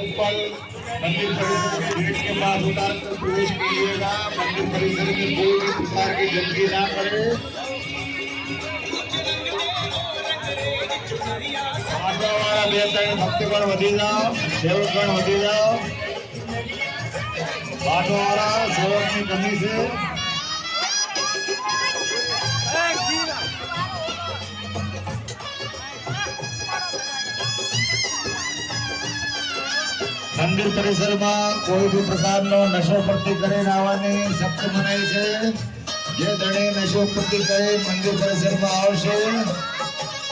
ऊपर मंदिर परिसर के गेट के पास उतार कर प्रवेश कीजिएगा। मंदिर परिसर में कोई भी प्रकार की गंदगी ना करे। आटो वाला बे त्रण भक्तगण वधी जाओ, सेवकगण वधी जाओ। आटो वाला सेवक की कमी से मंदिर परिसर में कोई भी प्रकार नो नशो प्रति करे आवવાની સખ્ત મનાઈ છે। જે ધણી નશો પ્રતિ કરે મંદિર પરિસર માં આવશે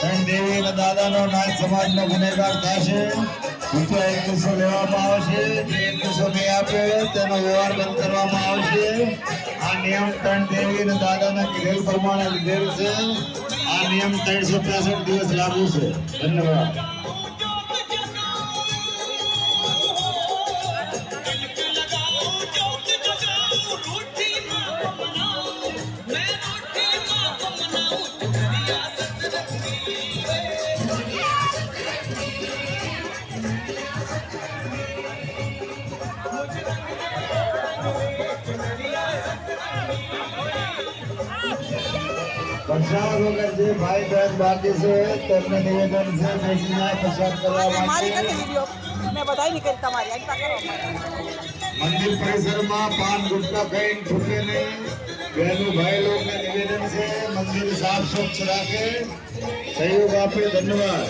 ધન દેવી અને દાદાનો નાચ સમાજનો ગુનેગાર થશે। રૂપિયા 100 લેવામાં આવશે। જે 100 નહીં આપે તેનો વ્યવહાર બંધ કરવામાં આવશે। આ નિયમ ધન દેવી અને દાદાના કીધેલ પ્રમાણે લીધેલ છે। આ નિયમ 365 દિવસ લાગુ છે। ધન્યવાદ। प्रसाद वगैरह जो भाई बहन बाकी से तेरे निवेदन से बेचना प्रसाद करवा हमारी का वीडियो मैं बताई नहीं करता हमारी आज तक मंदिर परिसर में पान गुटखा कहीं छूटे नहीं। बहनों भाई लोग के निवेदन से मंदिर साफ स्वच्छ रखे। सहयोग आपके धन्यवाद।